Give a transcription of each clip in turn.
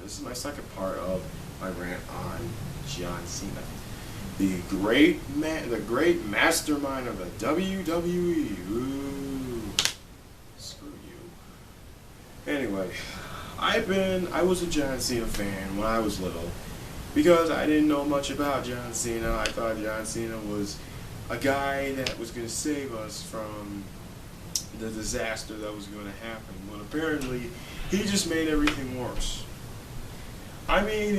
This is my second part of my rant on John Cena, the great man, the great mastermind of the WWE. Ooh, screw you. Anyway, I was a John Cena fan when I was little because I didn't know much about John Cena. I thought John Cena was a guy that was going to save us from the disaster that was going to happen. But apparently, he just made everything worse. I mean,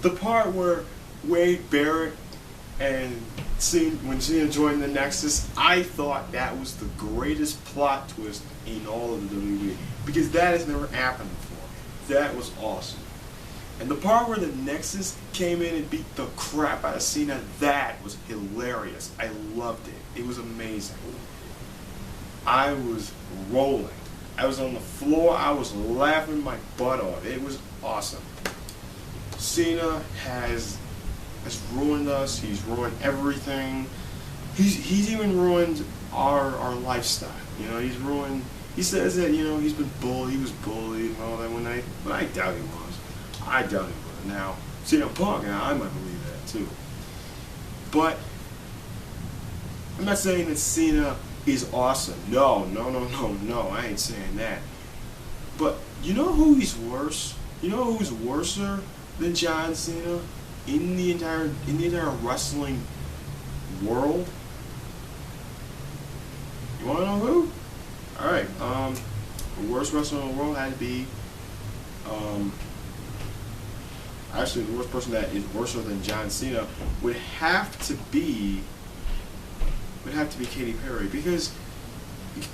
the part where Wade Barrett and when Cena joined the Nexus, I thought that was the greatest plot twist in all of the WWE because that has never happened before. That was awesome. And the part where the Nexus came in and beat the crap out of Cena, that was hilarious. I loved it. It was amazing. I was rolling. I was on the floor. I was laughing my butt off. It was awesome. Cena has ruined us. He's ruined everything. He's even ruined our lifestyle. You know, he's ruined. He says that, you know, he's been bullied. He was bullied and all that. But I doubt he was. I doubt he was. Now, CM Punk, I might believe that too. But I'm not saying that Cena is awesome. No. I ain't saying that. But you know who he's worse? You know who's worser than John Cena in the entire wrestling world? You wanna know who? Alright, the worst wrestler in the world had to be actually the worst person that is worser than John Cena would have to be Katy Perry, because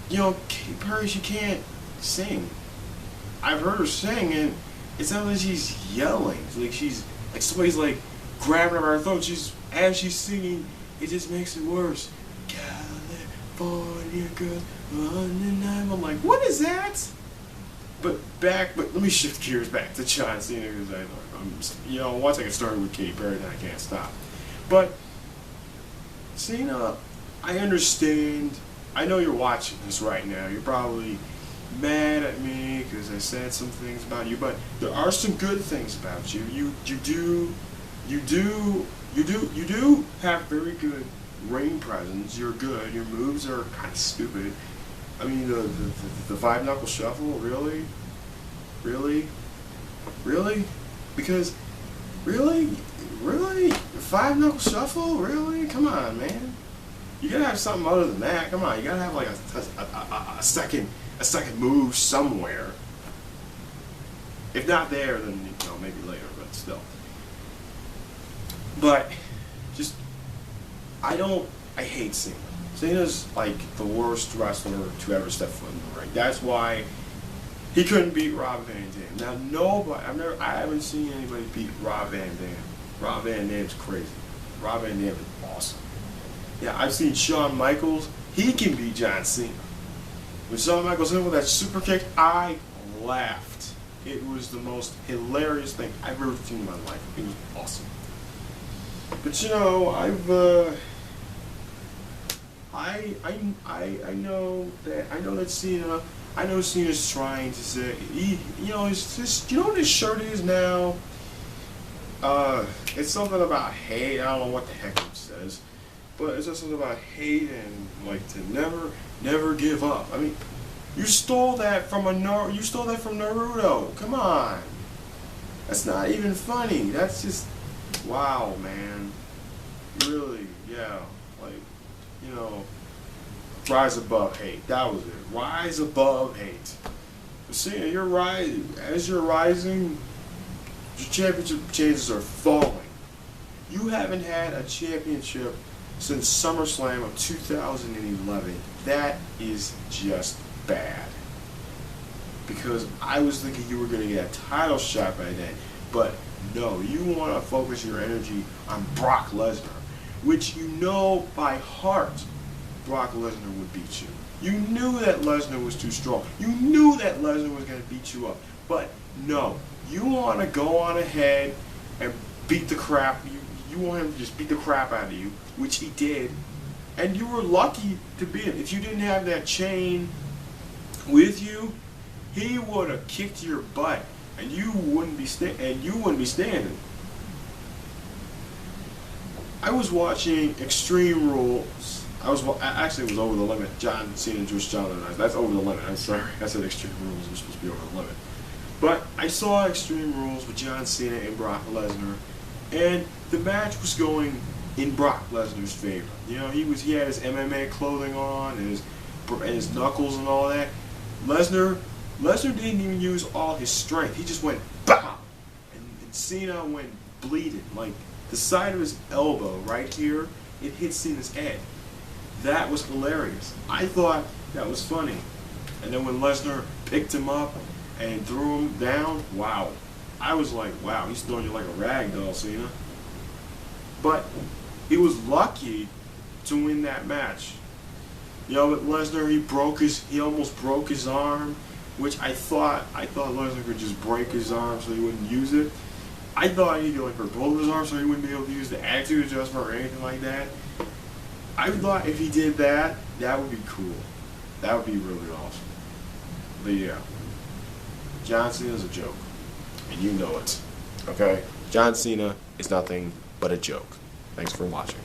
you know Katy Perry, she can't sing. I've heard her sing and it sounds like she's yelling. She's like somebody's like grabbing her by her throat. As she's singing, it just makes it worse. California girl, I'm like, what is that? But let me shift gears back to John Cena because once I get started with Katy Perry, then I can't stop. But Cena, I understand. I know you're watching this right now. You're probably mad at me because I said some things about you, but there are some good things about you. You do have very good ring presence. You're good. Your moves are kind of stupid. I mean, the five knuckle shuffle, really? Because really, five knuckle shuffle, really? Come on, man. You gotta have something other than that. Come on, you gotta have like a second move somewhere. If not there, then maybe later, but still. But I hate Cena. Cena's like the worst wrestler to ever step foot in the ring. That's why he couldn't beat Rob Van Dam. Now I haven't seen anybody beat Rob Van Dam. Rob Van Dam's crazy. Rob Van Dam is awesome. Yeah, I've seen Shawn Michaels. He can beat John Cena. When Shawn Michaels hit with that super kick, I laughed. It was the most hilarious thing I've ever seen in my life. It was awesome. But I know Cena's trying to say, it's just, you know what his shirt is now? It's something about hate. I don't know what the heck it says, but it's just something about hate and like to never give up. I mean, you stole that from Naruto. Come on, that's not even funny. That's just, wow, man. Really, yeah, like, rise above hate. That was it. Rise above hate. But see, as you're rising, your championship chances are falling. You haven't had a championship since SummerSlam of 2011. That is just bad. Because I was thinking you were going to get a title shot by then. But no, you want to focus your energy on Brock Lesnar, which you know by heart Brock Lesnar would beat you. You knew that Lesnar was too strong. You knew that Lesnar was going to beat you up. But no, you want to go on ahead and beat the crap. You want him to just beat the crap out of you, which he did. And you were lucky to beat him. If you didn't have that chain with you, he would have kicked your butt. and you wouldn't be standing. I was watching Extreme Rules. Actually, it was Over the Limit. John Cena and Juice John and I. That's Over the Limit. I'm sorry, I said Extreme Rules. It was supposed to be Over the Limit. But I saw Extreme Rules with John Cena and Brock Lesnar, and the match was going in Brock Lesnar's favor. You know, he had his MMA clothing on and his knuckles and all that. Lesnar didn't even use all his strength. He just went BOW! And Cena went bleeding. Like, the side of his elbow right here, it hit Cena's head. That was hilarious. I thought that was funny. And then when Lesnar picked him up and threw him down, wow. I was like, wow, he's throwing you like a rag doll, Cena. But he was lucky to win that match. You know, but Lesnar, he almost broke his arm, which I thought Lesnar could just break his arm so he wouldn't use it. I thought he'd like hurt both of his arms so he wouldn't be able to use the attitude adjustment or anything like that. I thought if he did that, that would be cool. That would be really awesome. But yeah, John Cena's a joke, and you know it. Okay? John Cena is nothing but a joke. Thanks for watching.